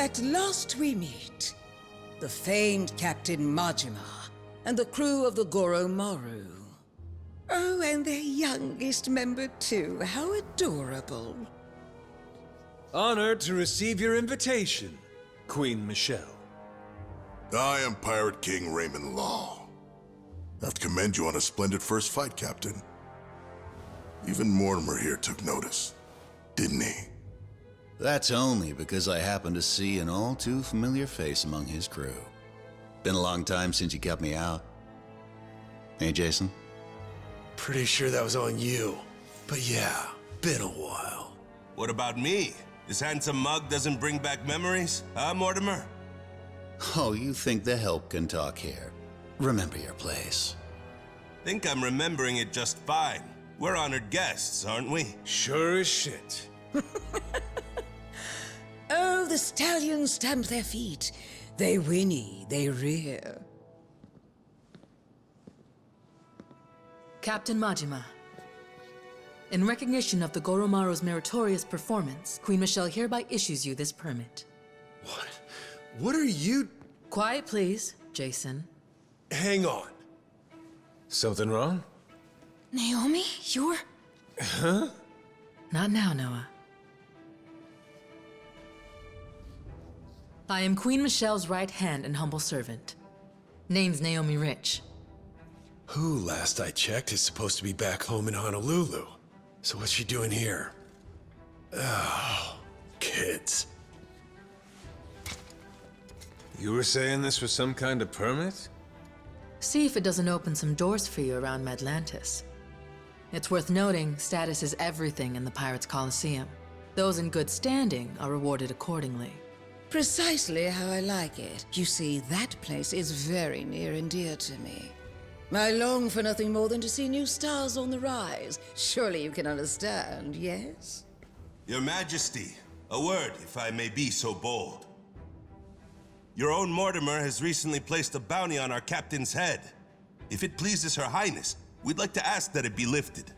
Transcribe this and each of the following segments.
At last we meet. The famed Captain Majima and the crew of the Goromaru. Oh, and their youngest member too. How adorable. Honored to receive your invitation, Queen Michelle. I am Pirate King Raymond Law. I have to commend you on a splendid first fight, Captain. Even Mortimer here took notice, didn't he? That's only because I happened to see an all too familiar face among his crew. Been a long time since you kept me out. Hey, Jason? Pretty sure that was on you. But yeah, been a while. What about me? This handsome mug doesn't bring back memories, huh, Mortimer? Oh, you think the help can talk here. Remember your place. Think I'm remembering it just fine. We're honored guests, aren't we? Sure as shit. Oh, the stallions stamp their feet. They whinny, they rear. Captain Majima. In recognition of the Goromaru's meritorious performance, Queen Michelle hereby issues you this permit. What? What are you... Quiet, please, Jason. Hang on. Something wrong? Naomi, you're... Huh? Not now, Noah. I am Queen Michelle's right hand and humble servant. Name's Naomi Rich. Who, last I checked, is supposed to be back home in Honolulu. So what's she doing here? Oh, kids. You were saying this was some kind of permit? See if it doesn't open some doors for you around Madlantis. It's worth noting, status is everything in the Pirates' Coliseum. Those in good standing are rewarded accordingly. Precisely how I like it. You see, that place is very near and dear to me. I long for nothing more than to see new stars on the rise. Surely you can understand, yes? Your Majesty, a word, if I may be so bold. Your own Mortimer has recently placed a bounty on our captain's head. If it pleases Her Highness, we'd like to ask that it be lifted.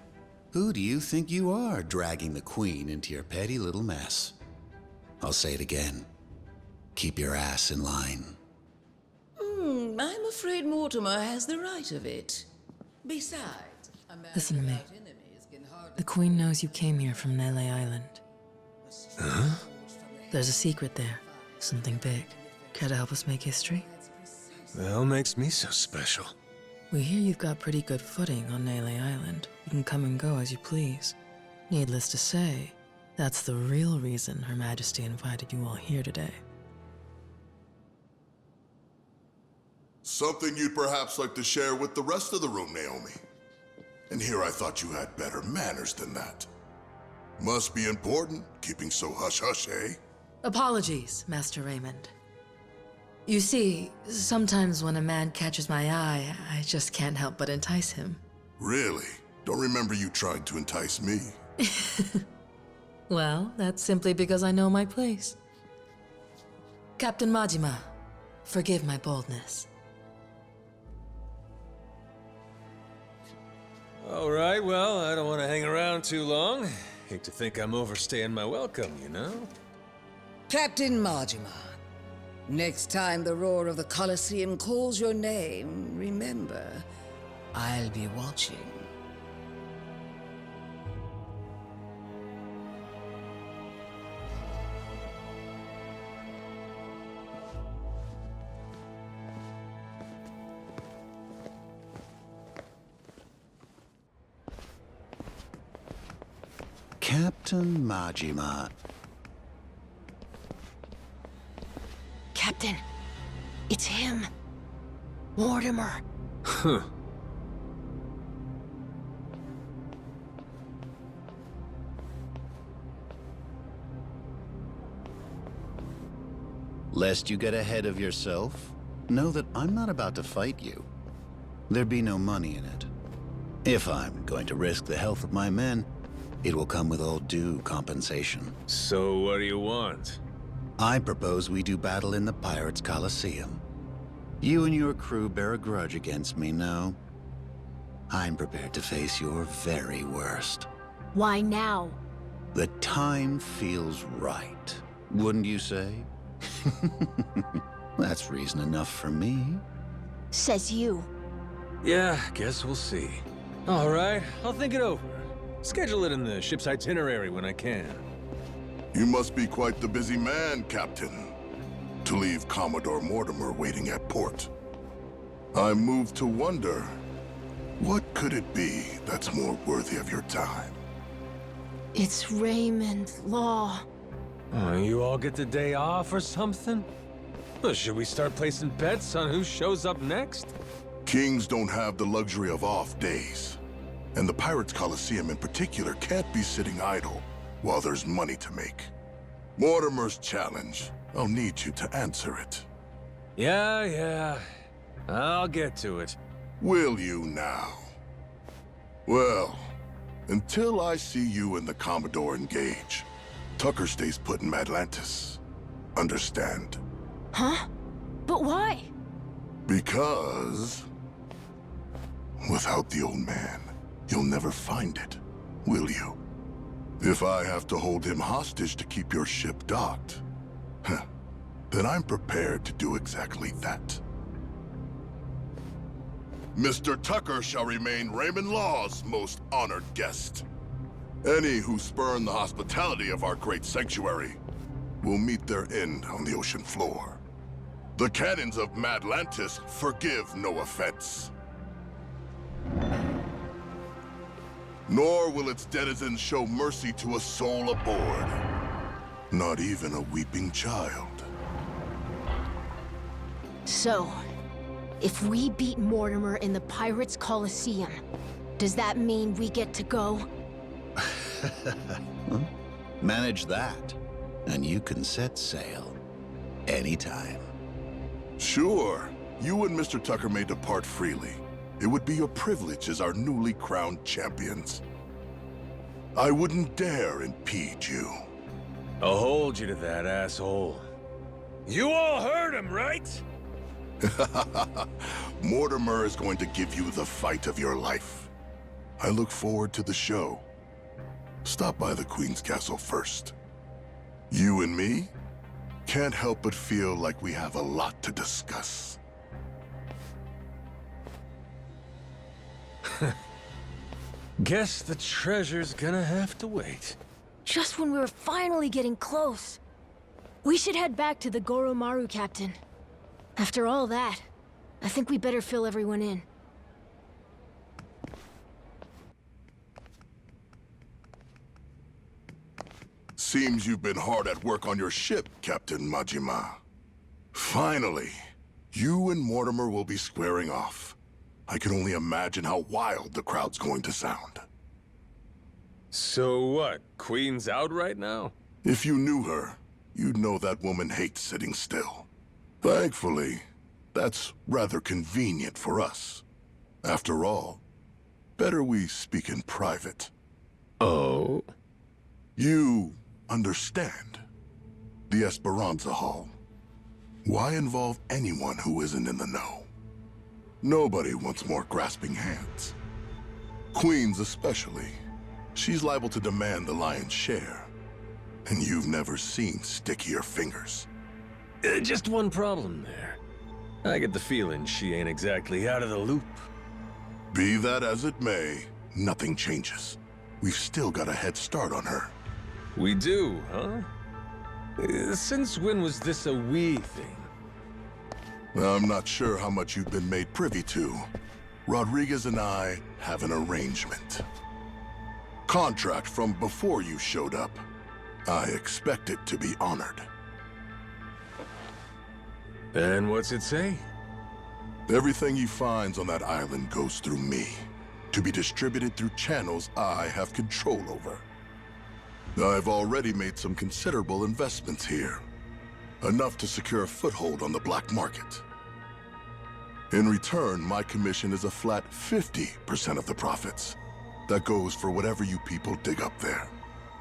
Who do you think you are, dragging the Queen into your petty little mess? I'll say it again. Keep your ass in line. I'm afraid Mortimer has the right of it. Besides, a man Listen to me. without enemies can hardly... The Queen knows you came here from Nele Island. Huh? There's a secret there. Something big. Care to help us make history? The hell makes me so special? We hear you've got pretty good footing on Nele Island. You can come and go as you please. Needless to say, that's the real reason Her Majesty invited you all here today. Something you'd perhaps like to share with the rest of the room, Naomi. And here I thought you had better manners than that. Must be important, keeping so hush-hush, eh? Apologies, Master Raymond. You see, sometimes when a man catches my eye, I just can't help but entice him. Really? Don't remember you trying to entice me. Well, that's simply because I know my place. Captain Majima, forgive my boldness. All right, well, I don't want to hang around too long. Hate to think I'm overstaying my welcome, you know? Captain Majima, next time the roar of the Coliseum calls your name, remember, I'll be watching. Captain Majima. Captain, it's him. Mortimer. Huh. Lest you get ahead of yourself, know that I'm not about to fight you. There'd be no money in it. If I'm going to risk the health of my men, it will come with all due compensation. So what do you want? I propose we do battle in the Pirates' Coliseum. You and your crew bear a grudge against me, no? I'm prepared to face your very worst. Why now? The time feels right, wouldn't you say? That's reason enough for me. Says you. Yeah, guess we'll see. All right, I'll think it over. Schedule it in the ship's itinerary when I can. You must be quite the busy man, Captain, to leave Commodore Mortimer waiting at port. I'm moved to wonder, what could it be that's more worthy of your time? It's Raymond Law. Oh, you all get the day off or something? Well, should we start placing bets on who shows up next? Kings don't have the luxury of off days. And the Pirates Coliseum in particular can't be sitting idle while there's money to make. Mortimer's challenge. I'll need you to answer it. Yeah. I'll get to it. Will you now? Well, until I see you and the Commodore engage, Tucker stays put in Madlantis. Understand? Huh? But why? Because without the old man, you'll never find it, will you? If I have to hold him hostage to keep your ship docked, then I'm prepared to do exactly that. Mr. Tucker shall remain Raymond Law's most honored guest. Any who spurn the hospitality of our great sanctuary will meet their end on the ocean floor. The cannons of Madlantis forgive no offense. Nor will its denizens show mercy to a soul aboard. Not even a weeping child. So, if we beat Mortimer in the Pirates Coliseum, does that mean we get to go? Manage that, and you can set sail anytime. Sure, you and Mr. Tucker may depart freely. It would be your privilege as our newly crowned champions. I wouldn't dare impede you. I'll hold you to that, asshole. You all heard him, right? Mortimer is going to give you the fight of your life. I look forward to the show. Stop by the Queen's Castle first. You and me can't help but feel like we have a lot to discuss. Guess the treasure's gonna have to wait. Just when we were finally getting close. We should head back to the Goromaru, Captain. After all that, I think we better fill everyone in. Seems you've been hard at work on your ship, Captain Majima. Finally, you and Mortimer will be squaring off. I can only imagine how wild the crowd's going to sound. So what, Queen's out right now? If you knew her, you'd know that woman hates sitting still. Thankfully, that's rather convenient for us. After all, better we speak in private. Oh? You understand. The Esperanza Hall. Why involve anyone who isn't in the know? Nobody wants more grasping hands. Queens especially. She's liable to demand the lion's share. And you've never seen stickier fingers. Just one problem there. I get the feeling she ain't exactly out of the loop. Be that as it may, nothing changes. We've still got a head start on her. We do, huh? Since when was this a we thing? I'm not sure how much you've been made privy to. Rodriguez and I have an arrangement. Contract from before you showed up. I expect it to be honored. And what's it say? Everything he finds on that island goes through me, to be distributed through channels I have control over. I've already made some considerable investments here, enough to secure a foothold on the black market. In return, my commission is a flat 50% of the profits. That goes for whatever you people dig up there.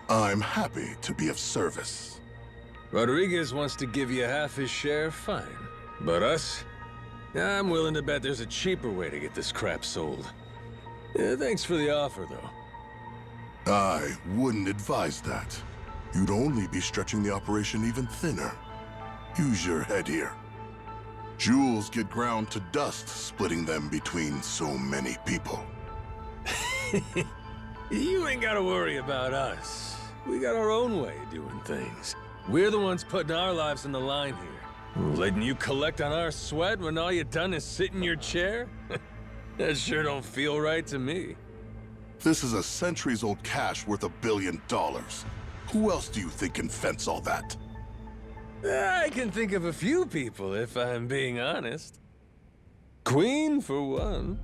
I'm happy to be of service. Rodriguez wants to give you half his share, fine. But us? I'm willing to bet there's a cheaper way to get this crap sold. Thanks for the offer, though. I wouldn't advise that. You'd only be stretching the operation even thinner. Use your head here. Jewels get ground to dust, splitting them between so many people. You ain't gotta worry about us. We got our own way of doing things. We're the ones putting our lives on the line here. Letting you collect on our sweat when all you done is sit in your chair? That sure don't feel right to me. This is a centuries-old cache worth $1 billion. Who else do you think can fence all that? I can think of a few people, if I'm being honest. Queen, for one.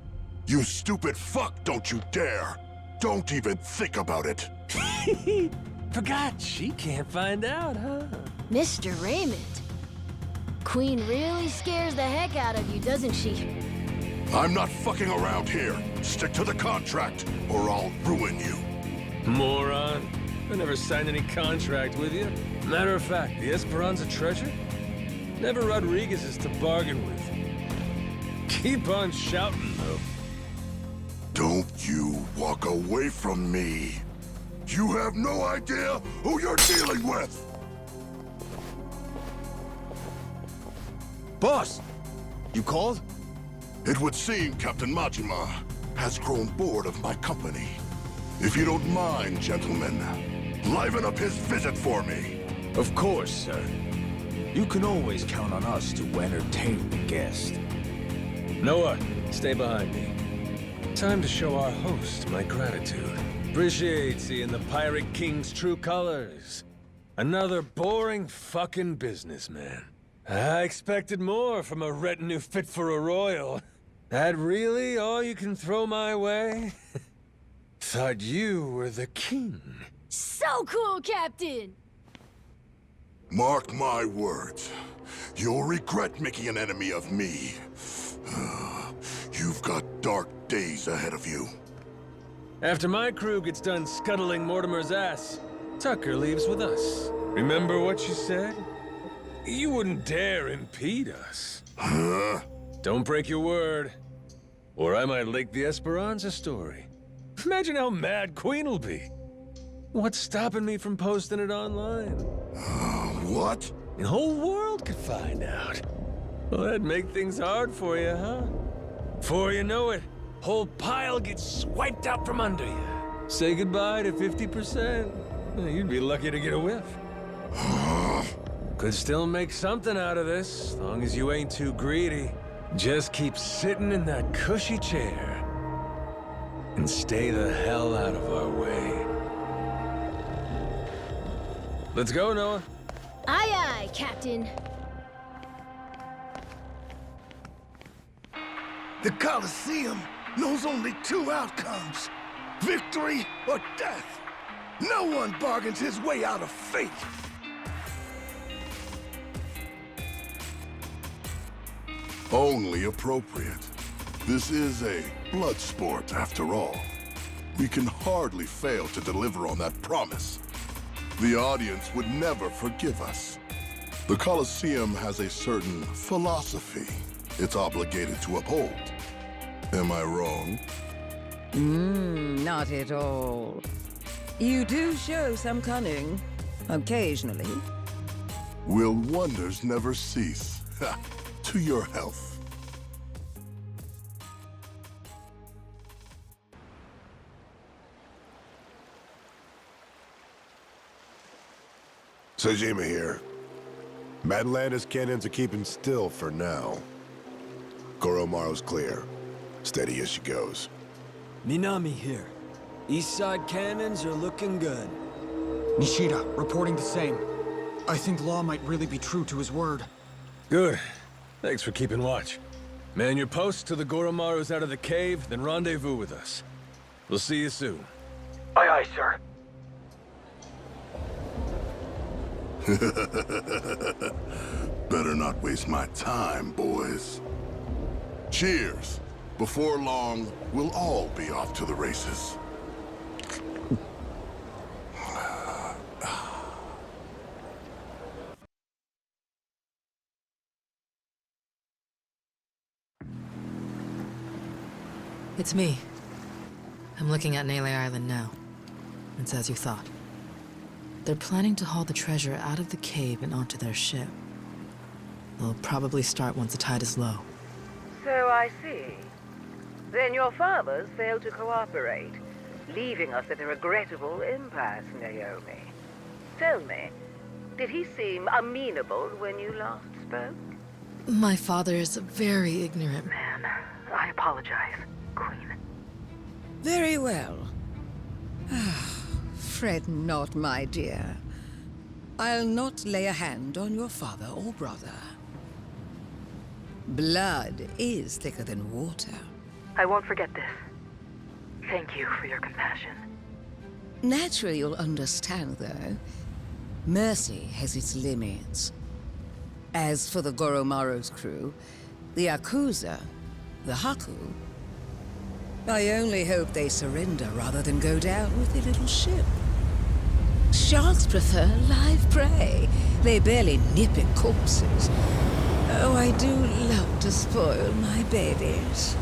You stupid fuck, don't you dare! Don't even think about it! Forgot she can't find out, huh? Mr. Raymond. Queen really scares the heck out of you, doesn't she? I'm not fucking around here. Stick to the contract, or I'll ruin you. Moron. I never signed any contract with you. Matter of fact, the Esperanza treasure? Never Rodriguez's to bargain with. Keep on shouting, though. Don't you walk away from me. You have no idea who you're dealing with! Boss! You called? It would seem Captain Majima has grown bored of my company. If you don't mind, gentlemen, liven up his visit for me. Of course, sir. You can always count on us to entertain the guest. Noah, stay behind me. Time to show our host my gratitude. Appreciate seeing the Pirate King's true colors. Another boring fucking businessman. I expected more from a retinue fit for a royal. That really all you can throw my way? Thought you were the king. So cool, Captain! Mark my words. You'll regret making an enemy of me. You've got dark days ahead of you. After my crew gets done scuttling Mortimer's ass, Tucker leaves with us. Remember what you said? You wouldn't dare impede us. Huh? Don't break your word, or I might leak the Esperanza story. Imagine how mad Queen'll be. What's stopping me from posting it online? What? The whole world could find out. Well, that'd make things hard for you, huh? Before you know it, whole pile gets swiped out from under you. Say goodbye to 50%. You'd be lucky to get a whiff. Could still make something out of this, as long as you ain't too greedy. Just keep sitting in that cushy chair. And stay the hell out of our way. Let's go, Noah. Aye, aye, Captain. The Colosseum knows only two outcomes: victory or death. No one bargains his way out of fate. Only appropriate. This is a blood sport, after all. We can hardly fail to deliver on that promise. The audience would never forgive us. The Colosseum has a certain philosophy it's obligated to uphold. Am I wrong? Not at all. You do show some cunning, occasionally. Will wonders never cease? Ha! To your health. Sajima here. Madlantis cannons are keeping still for now. Goromaru's clear. Steady as she goes. Minami here. East side cannons are looking good. Nishida, reporting the same. I think Law might really be true to his word. Good. Thanks for keeping watch. Man your posts till the Goromaru's out of the cave, then rendezvous with us. We'll see you soon. Aye, aye, sir. Better not waste my time, boys. Cheers. Before long, we'll all be off to the races. It's me. I'm looking at Nele Island now. It's as you thought. They're planning to haul the treasure out of the cave and onto their ship. It'll probably start once the tide is low. So I see. Then your fathers failed to cooperate, leaving us at a regrettable impasse, Naomi. Tell me, did he seem amenable when you last spoke? My father is a very ignorant man. I apologize, Queen. Very well. Fret not, my dear. I'll not lay a hand on your father or brother. Blood is thicker than water. I won't forget this. Thank you for your compassion. Naturally, you'll understand, though. Mercy has its limits. As for the Goromaru's crew, the Yakuza, the Haku, I only hope they surrender rather than go down with their little ship. Sharks prefer live prey. They barely nip at corpses. Oh, I do love to spoil my babies.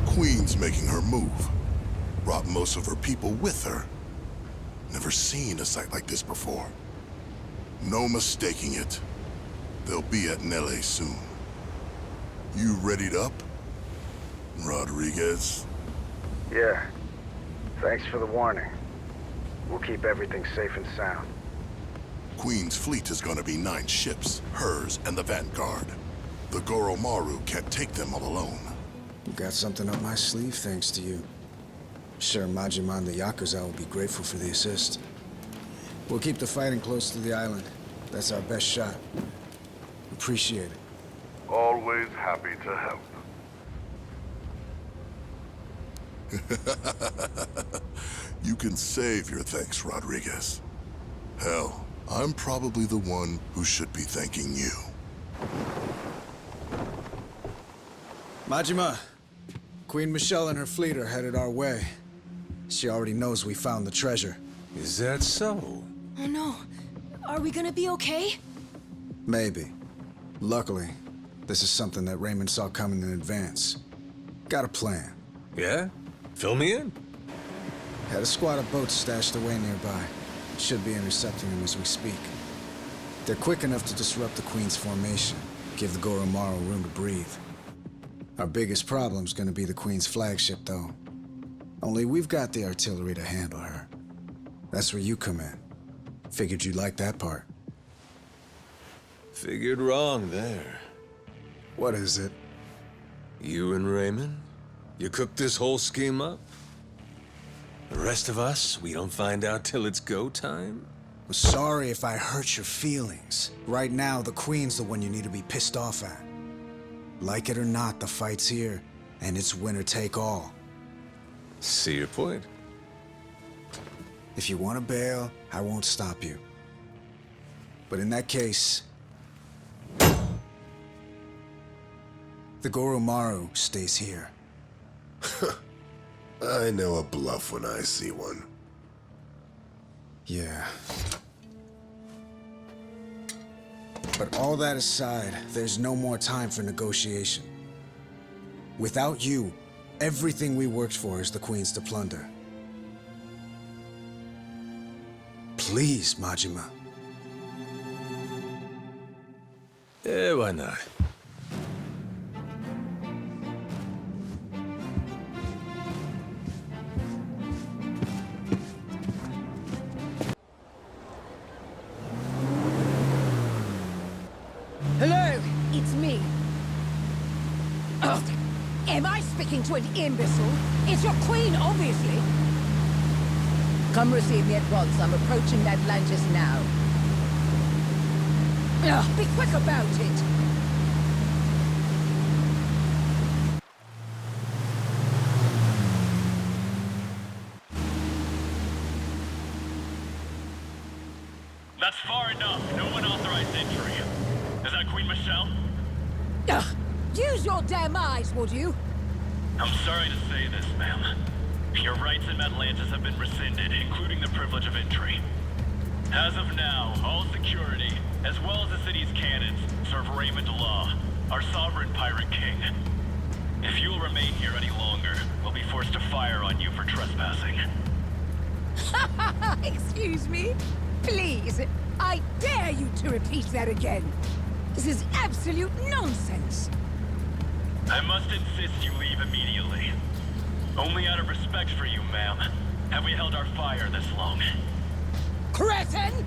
Queen's making her move. Brought most of her people with her. Never seen a sight like this before. No mistaking it. They'll be at Nele soon. You readied up, Rodriguez? Yeah. Thanks for the warning. We'll keep everything safe and sound. Queen's fleet is gonna be 9 ships, hers and the Vanguard. The Goromaru can't take them all alone. You got something up my sleeve thanks to you. Sure, Majima and the Yakuza will be grateful for the assist. We'll keep the fighting close to the island. That's our best shot. Appreciate it. Always happy to help. You can save your thanks, Rodriguez. Hell, I'm probably the one who should be thanking you. Majima, Queen Michelle and her fleet are headed our way. She already knows we found the treasure. Is that so? Oh no. Are we gonna be okay? Maybe. Luckily, this is something that Raymond saw coming in advance. Got a plan. Yeah? Fill me in. Had a squad of boats stashed away nearby. Should be intercepting them as we speak. They're quick enough to disrupt the Queen's formation, give the Goromaru room to breathe. Our biggest problem's gonna be the Queen's flagship, though. Only we've got the artillery to handle her. That's where you come in. Figured you'd like that part. Figured wrong there. What is it? You and Raymond? You cooked this whole scheme up? The rest of us, we don't find out till it's go time? I'm sorry if I hurt your feelings. Right now, the Queen's the one you need to be pissed off at. Like it or not, the fight's here, and it's winner take all. See your point. If you want to bail, I won't stop you. But in that case, the Goromaru stays here. I know a bluff when I see one. Yeah. But all that aside, there's no more time for negotiation. Without you, everything we worked for is the Queen's to plunder. Please, Majima. Yeah, why not? Hello, it's me. Oh, am I speaking to an imbecile? It's your queen, obviously. Come receive me at once. I'm approaching Madlantis now. Be quick about it. That's far enough. No unauthorized entry. Is that Queen Michelle? Use your damn eyes, would you? I'm sorry to say this, ma'am. Your rights in Madlantis have been rescinded, including the privilege of entry. As of now, all security, as well as the city's cannons, serve Raymond Law, our sovereign pirate king. If you'll remain here any longer, we'll be forced to fire on you for trespassing. Excuse me? Please, I dare you to repeat that again. This is absolute nonsense. I must insist you leave immediately. Only out of respect for you, ma'am, have we held our fire this long. Cretin!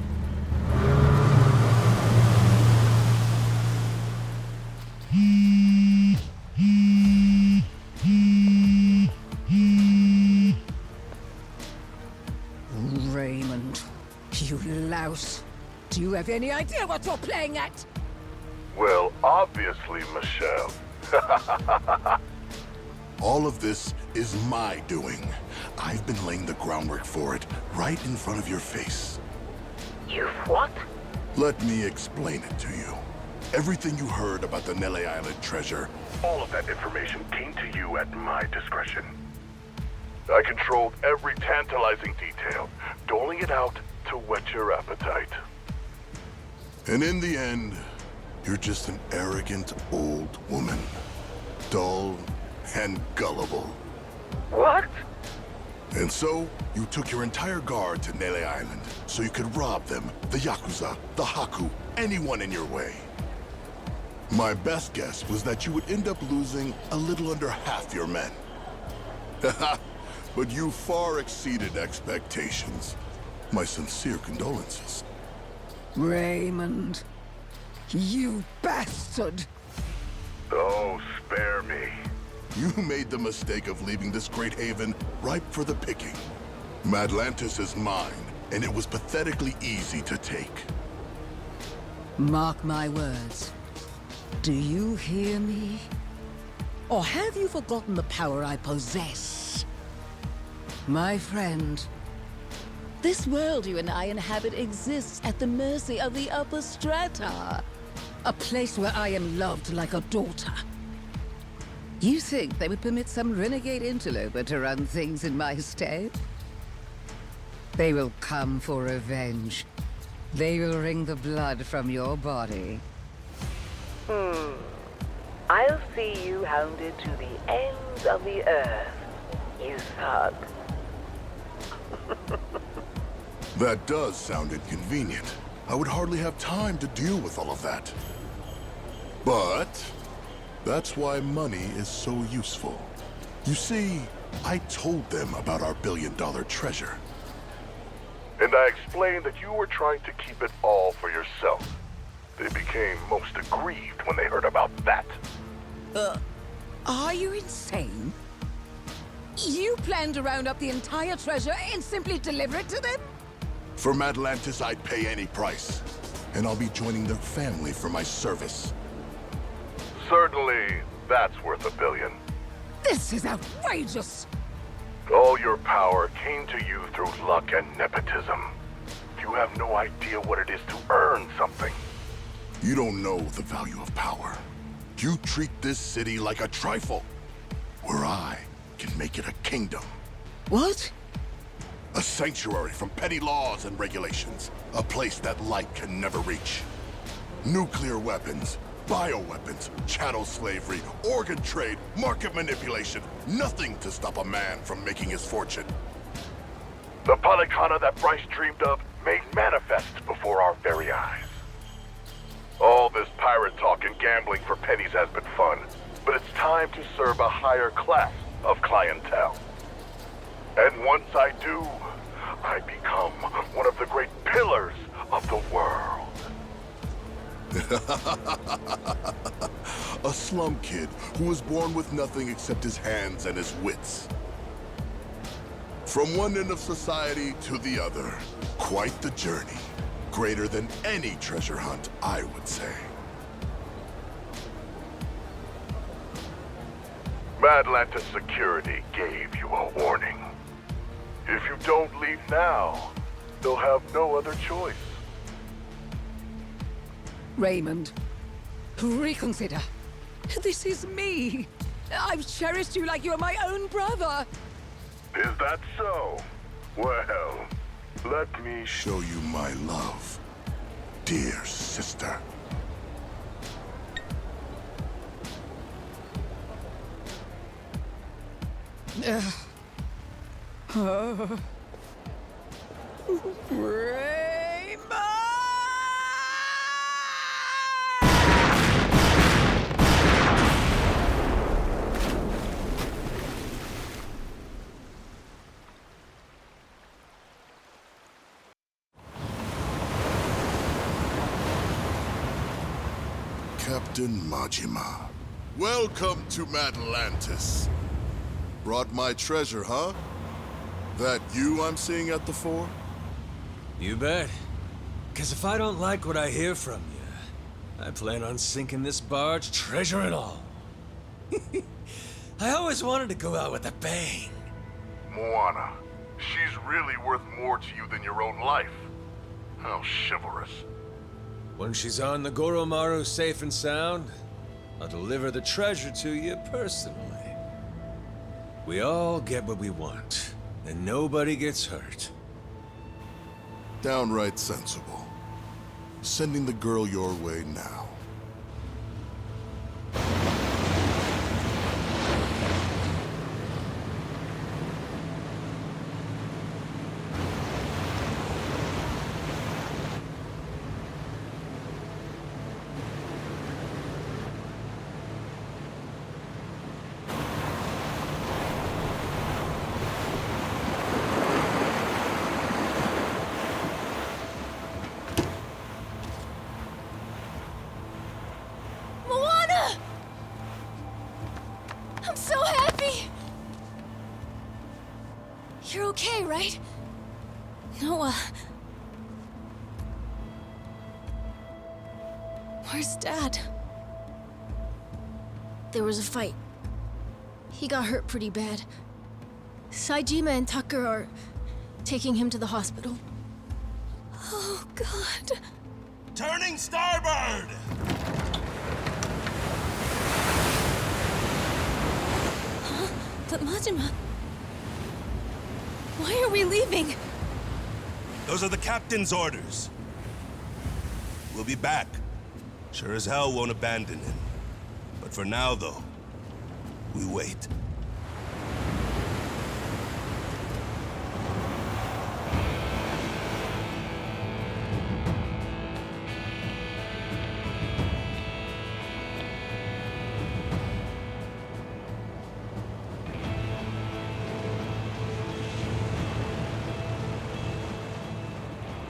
Raymond, you louse. Do you have any idea what you're playing at? Well, obviously, Michelle. All of this is my doing. I've been laying the groundwork for it right in front of your face. You've what? Let me explain it to you. Everything you heard about the Nele Island treasure, all of that information came to you at my discretion. I controlled every tantalizing detail, doling it out to whet your appetite. And in the end, you're just an arrogant old woman. Dull and gullible. What? And so, you took your entire guard to Nele Island, so you could rob them, the Yakuza, the Haku, anyone in your way. My best guess was that you would end up losing a little under half your men. But you far exceeded expectations. My sincere condolences. Raymond, you bastard! Oh, spare me. You made the mistake of leaving this great haven ripe for the picking. Madlantis is mine, and it was pathetically easy to take. Mark my words. Do you hear me? Or have you forgotten the power I possess? My friend, this world you and I inhabit exists at the mercy of the upper strata. A place where I am loved like a daughter. You think they would permit some renegade interloper to run things in my stead? They will come for revenge. They will wring the blood from your body. I'll see you hounded to the ends of the earth, you thug. That does sound inconvenient. I would hardly have time to deal with all of that. But that's why money is so useful. You see, I told them about our billion-dollar treasure. And I explained that you were trying to keep it all for yourself. They became most aggrieved when they heard about that. Are you insane? You plan to round up the entire treasure and simply deliver it to them? For Madlantis, I'd pay any price. And I'll be joining their family for my service. Certainly, that's worth $1 billion. This is outrageous! All your power came to you through luck and nepotism. You have no idea what it is to earn something. You don't know the value of power. You treat this city like a trifle, where I can make it a kingdom. What? A sanctuary from petty laws and regulations. A place that light can never reach. Nuclear weapons, bioweapons, chattel slavery, organ trade, market manipulation. Nothing to stop a man from making his fortune. The Palicana that Bryce dreamed of made manifest before our very eyes. All this pirate talk and gambling for pennies has been fun, but it's time to serve a higher class of clientele. And once I do, I become one of the great pillars of the world. A slum kid who was born with nothing except his hands and his wits. From one end of society to the other, quite the journey. Greater than any treasure hunt, I would say. Madlantis security gave you a warning. If you don't leave now, they'll have no other choice. Raymond, reconsider. This is me. I've cherished you like you're my own brother. Is that so? Well, let me show you my love, dear sister. Raymond! Captain Majima. Welcome to Madlantis. Brought my treasure, huh? That you I'm seeing at the fore? You bet. Because if I don't like what I hear from you, I plan on sinking this barge, treasure and all. I always wanted to go out with a bang. Moana, she's really worth more to you than your own life. How chivalrous. When she's on the Goromaru safe and sound, I'll deliver the treasure to you personally. We all get what we want, and nobody gets hurt. Downright sensible. Sending the girl your way now. I'm so happy! You're okay, right? Noah. Where's Dad? There was a fight. He got hurt pretty bad. Saejima and Tucker are taking him to the hospital. Oh, God. Turning starboard! But Majima... Why are we leaving? Those are the captain's orders. We'll be back. Sure as hell won't abandon him. But for now, though, we wait.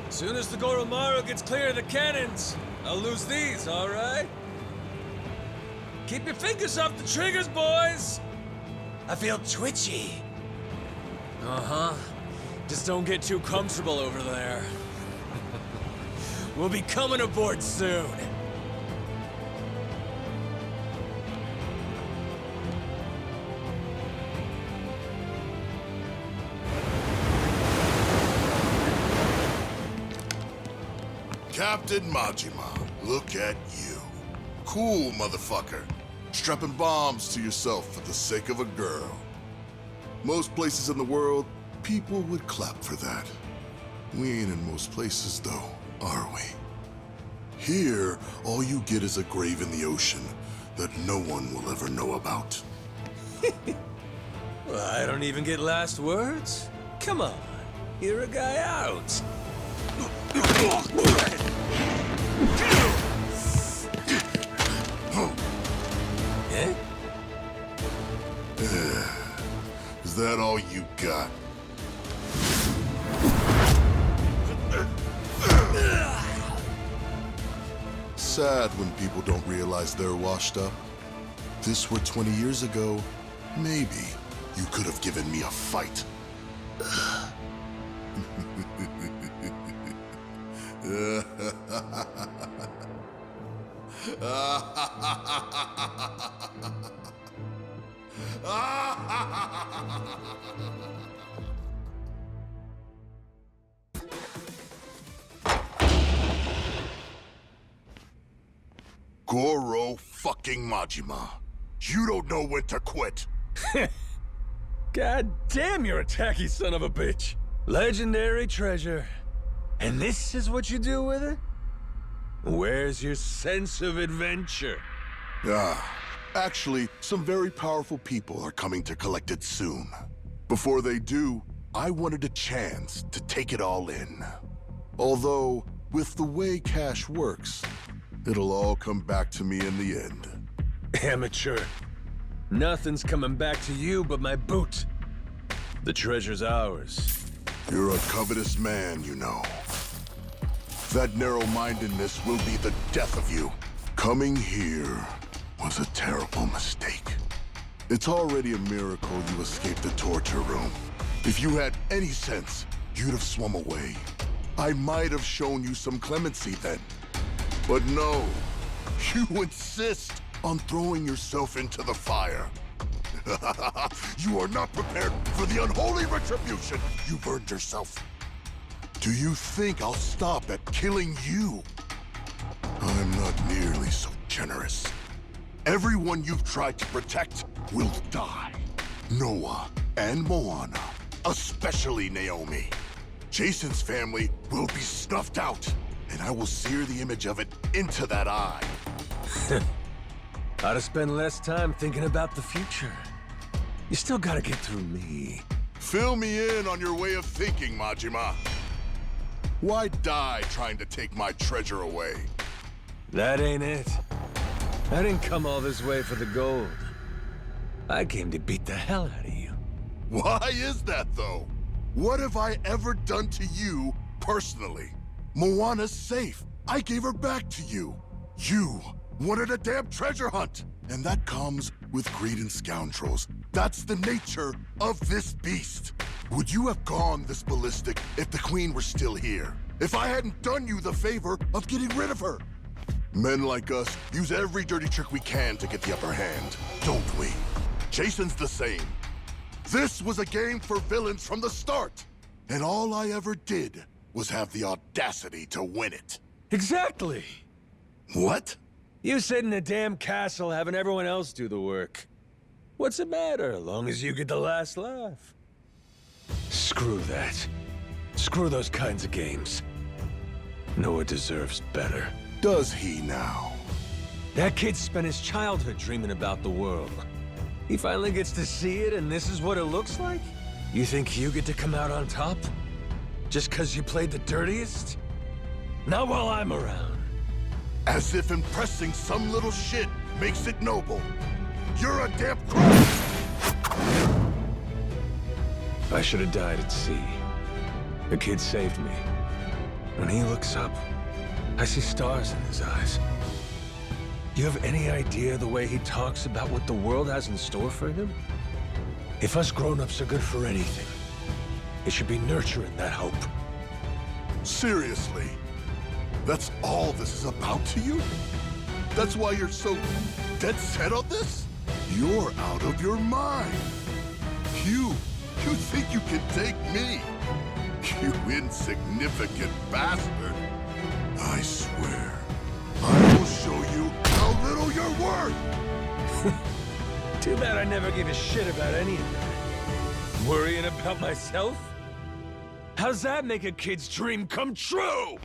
As soon as the Goromaru gets clear of the cannons, I'll lose these, all right? Keep your fingers off the triggers, boys! I feel twitchy. Uh-huh. Just don't get too comfortable over there. We'll be coming aboard soon. Captain Majima, look at you. Cool, motherfucker. Strapping bombs to yourself for the sake of a girl. Most places in the world, people would clap for that. We ain't in most places, though, are we? Here, all you get is a grave in the ocean that no one will ever know about. Well, I don't even get last words. Come on, hear a guy out. Eh? Is that all you got? Sad when people don't realize they're washed up. This were 20 years ago, maybe you could have given me a fight. Goro fucking Majima. You don't know when to quit. God damn, you're a tacky son of a bitch. Legendary treasure. And this is what you do with it? Where's your sense of adventure? Actually, some very powerful people are coming to collect it soon. Before they do, I wanted a chance to take it all in. Although, with the way cash works, it'll all come back to me in the end. Amateur. Nothing's coming back to you but my boot. The treasure's ours. You're a covetous man, you know. That narrow-mindedness will be the death of you. Coming here was a terrible mistake. It's already a miracle you escaped the torture room. If you had any sense, you'd have swum away. I might have shown you some clemency then. But no, you insist on throwing yourself into the fire. You are not prepared for the unholy retribution you've earned yourself. Do you think I'll stop at killing you? I'm not nearly so generous. Everyone you've tried to protect will die. Noah and Moana, especially Naomi. Jason's family will be snuffed out, and I will sear the image of it into that eye. Ought to spend less time thinking about the future. You still gotta get through me. Fill me in on your way of thinking, Majima. Why die trying to take my treasure away? That ain't it. I didn't come all this way for the gold. I came to beat the hell out of you. Why is that, though? What have I ever done to you personally? Moana's safe. I gave her back to you. You wanted a damn treasure hunt. And that comes with greed and scoundrels. That's the nature of this beast. Would you have gone this ballistic if the Queen were still here? If I hadn't done you the favor of getting rid of her? Men like us use every dirty trick we can to get the upper hand, don't we? Jason's the same. This was a game for villains from the start. And all I ever did was have the audacity to win it. Exactly. What? You sit in a damn castle having everyone else do the work. What's the matter, as long as you get the last laugh? Screw that. Screw those kinds of games. Noah deserves better. Does he now? That kid spent his childhood dreaming about the world. He finally gets to see it, and this is what it looks like? You think you get to come out on top? Just 'cause you played the dirtiest? Not while I'm around. As if impressing some little shit makes it noble. You're a damn crook! I should have died at sea. The kid saved me. When he looks up, I see stars in his eyes. You have any idea the way he talks about what the world has in store for him? If us grown-ups are good for anything, it should be nurturing that hope. Seriously? That's all this is about to you? That's why you're so dead set on this? You're out of your mind. You think you can take me? You insignificant bastard. I swear, I will show you how little you're worth. Too bad I never gave a shit about any of that. Worrying about myself? How's that make a kid's dream come true?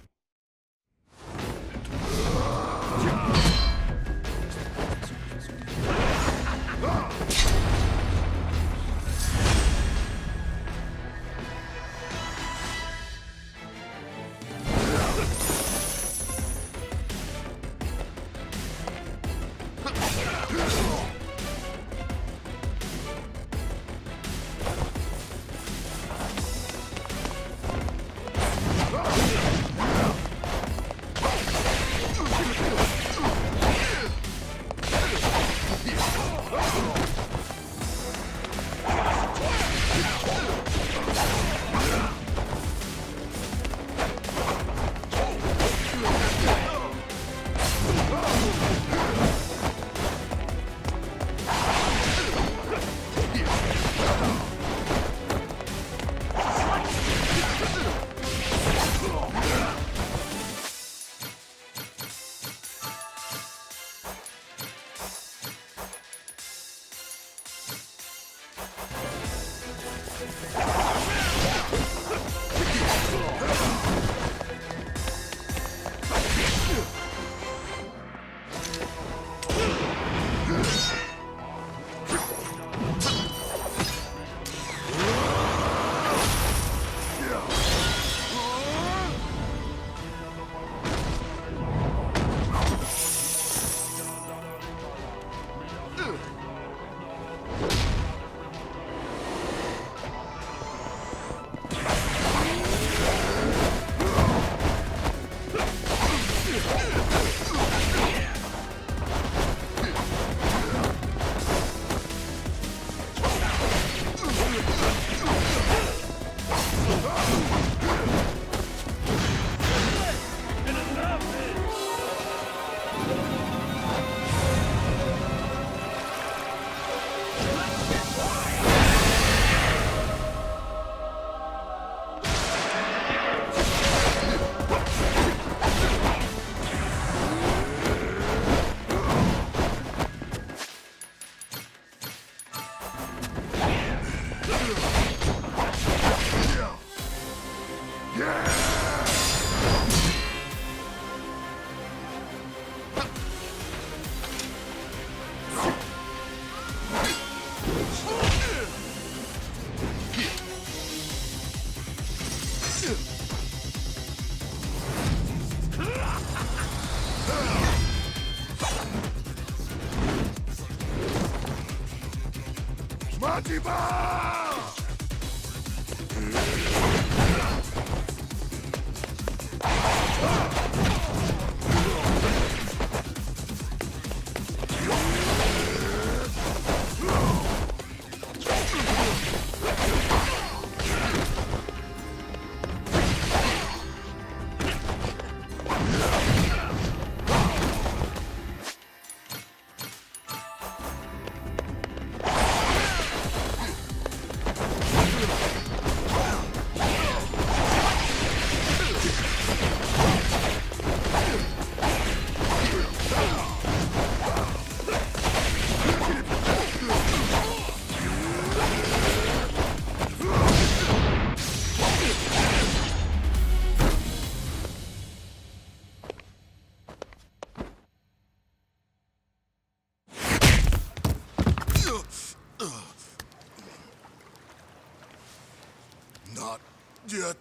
Not yet.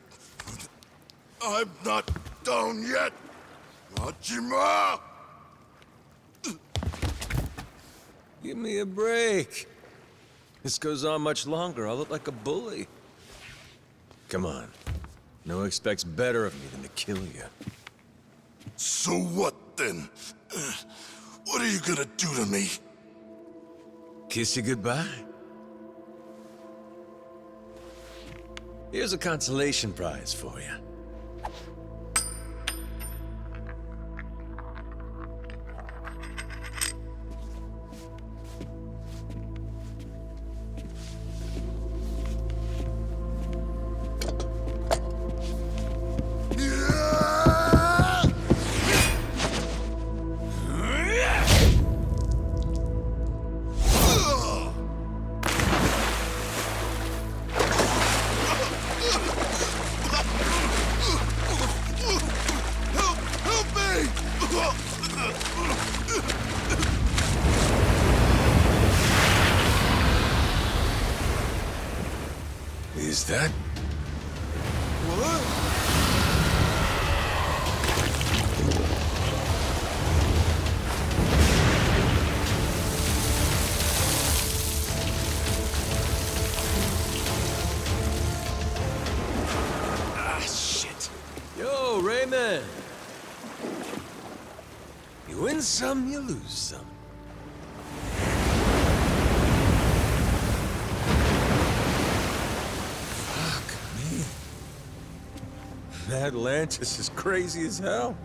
I'm not down yet. Mortimer! Give me a break. This goes on much longer, I'll look like a bully. Come on. No one expects better of me than to kill you. So what then? What are you gonna do to me? Kiss you goodbye? Here's a consolation prize for you. Is that... Ah, shit. Yo, Raymond. You win some, you lose some. Madlantis is crazy as hell.